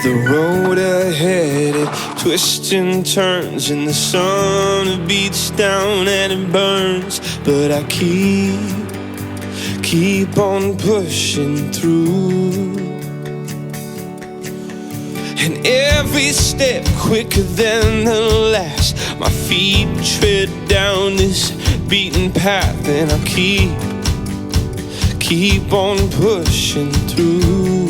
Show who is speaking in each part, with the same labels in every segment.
Speaker 1: The road ahead, it twists and turns, and the sun beats down and it burns. But I keep on pushing through. And every step quicker than the last, my feet tread down this beaten path, and I keep on pushing through.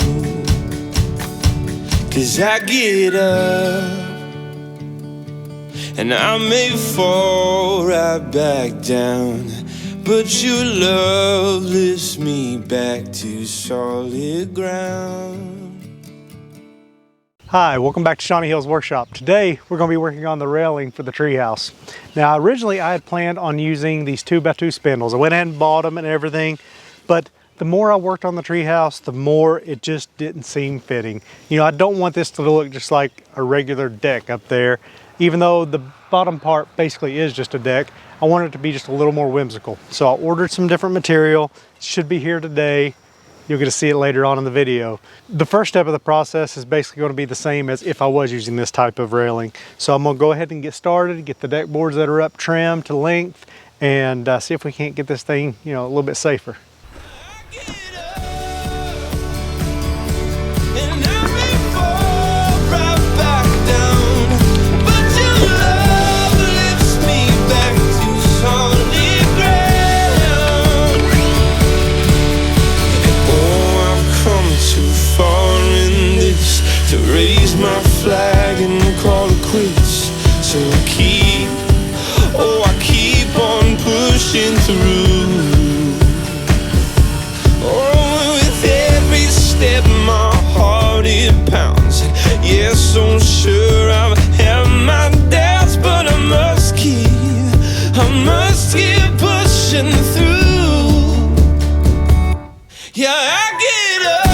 Speaker 1: 'Cause I get up and I may fall right back down, but your love lifts me back to solid ground.
Speaker 2: Hi, welcome back to Shawnee Hill's Workshop. Today we're going to be working on the railing for the treehouse. Now originally I had planned on using these 2x2 spindles. I went ahead and bought them and everything, but the more I worked on the treehouse, the more it just didn't seem fitting. You know, I don't want this to look just like a regular deck up there. Even though the bottom part basically is just a deck, I want it to be just a little more whimsical. So I ordered some different material. It should be here today. You'll get to see it later on in the video. The first step of the process is basically going to be the same as if I was using this type of railing. So I'm going to go ahead and get started, get the deck boards that are up trimmed to length, and see if we can't get this thing, you know, a little bit safer.
Speaker 1: Raise my flag and call it quits. So I keep on pushing through. Oh, with every step my heart it pounds. And yes, so sure I've had my doubts, but I must keep pushing through. Yeah, I get up.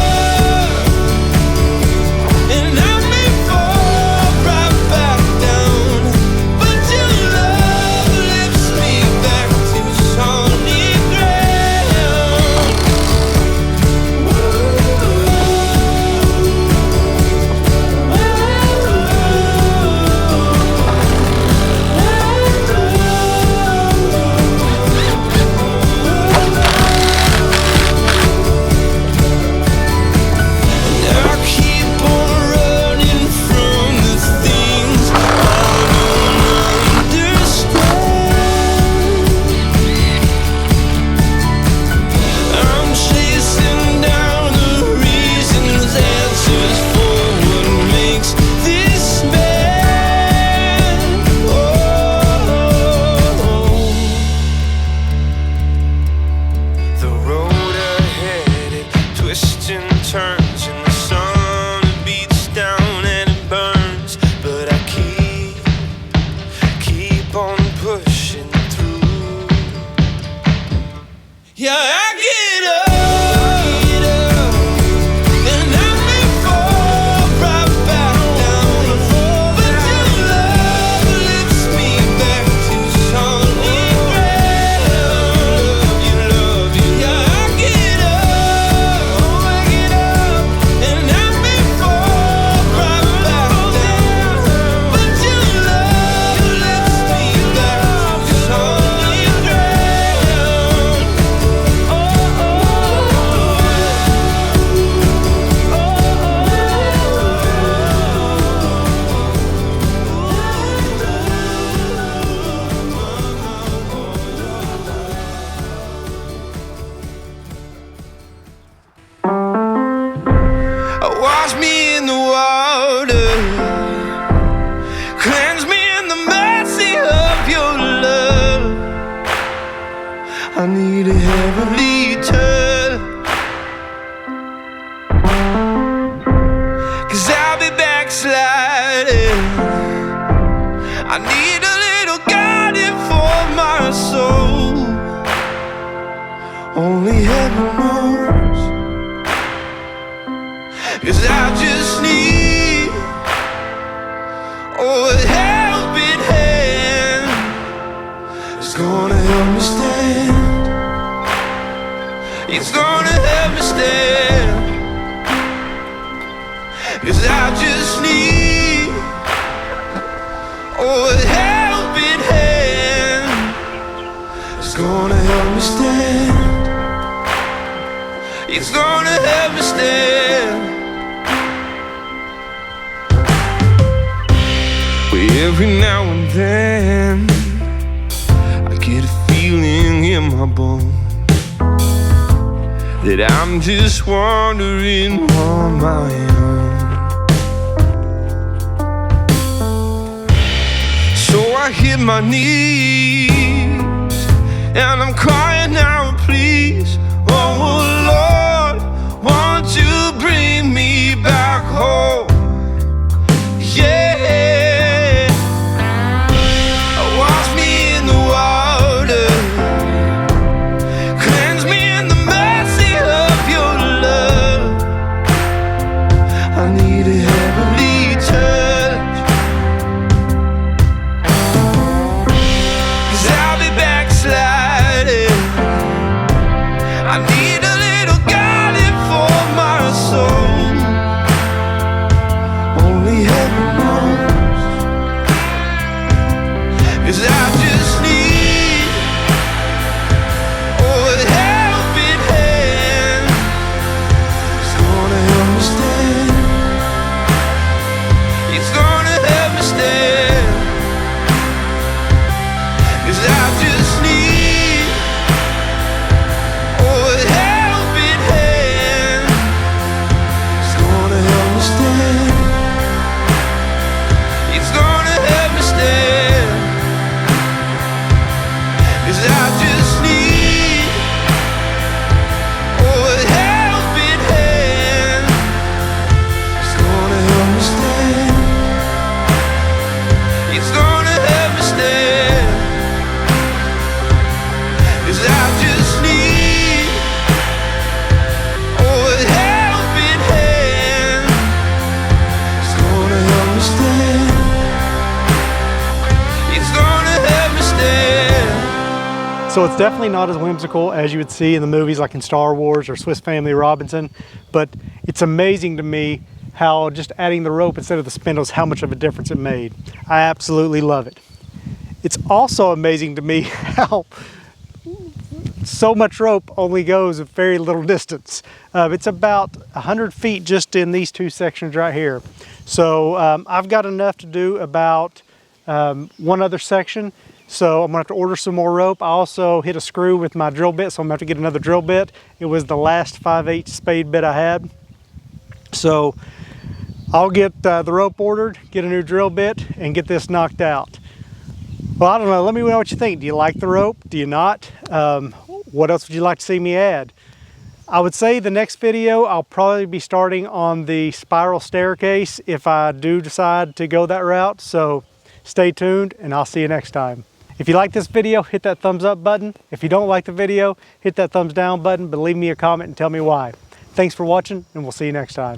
Speaker 1: Yeah, I get up, and I may fall right back down, but your love lifts me back to solid ground. Love you. Yeah, I get up, and I may fall right back down, but your love lifts me back to solid ground. Wash me in the water, cleanse me in the mercy of your love. I need a heavenly touch, 'cause I'll be backsliding. I need a little guiding for my soul. Only heaven knows, 'cause I just need a helping hand. It's gonna help me stand. It's gonna help me stand. 'cause I just need a helping hand. It's gonna help me stand. It's gonna help me stand. But every now and then I get a feeling in my bones that I'm just wandering on my own. So I hit my knees and I'm crying out, please, oh Lord, won't you bring me back home? Yeah, wash me in the water, cleanse me in the mercy of your love. I need a heavenly touch, 'cause I'll be backsliding. I need a little guiding for my soul. Only heaven knows, 'cause I just need a helping hand. It's gonna help me stand. It's gonna help me stand. 'Cause I just need a helping hand. It's gonna help me stand. It's gonna help me stand. 'Cause I just need a helping hand. It's gonna help me stand. It's gonna help me stand. 'Cause I just need a helping hand. It's gonna help me stand. It's gonna help me stand.
Speaker 2: So it's definitely not as whimsical as you would see in the movies like in Star Wars or Swiss Family Robinson, but it's amazing to me how just adding the rope instead of the spindles, how much of a difference it made. I absolutely love it. It's also amazing to me how so much rope only goes a very little distance. It's about 100 feet just in these two sections right here. So I've got enough to do about one other section. So I'm gonna have to order some more rope. I also hit a screw with my drill bit, so I'm gonna have to get another drill bit. It was the last 5/8 spade bit I had. So I'll get the rope ordered, get a new drill bit, and get this knocked out. Well, I don't know, let me know what you think. Do you like the rope? Do you not? What else would you like to see me add? I would say the next video, I'll probably be starting on the spiral staircase if I do decide to go that route. So stay tuned and I'll see you next time. If you like this video, hit that thumbs up button. If you don't like the video, hit that thumbs down button, but leave me a comment and tell me why. Thanks for watching, and we'll see you next time.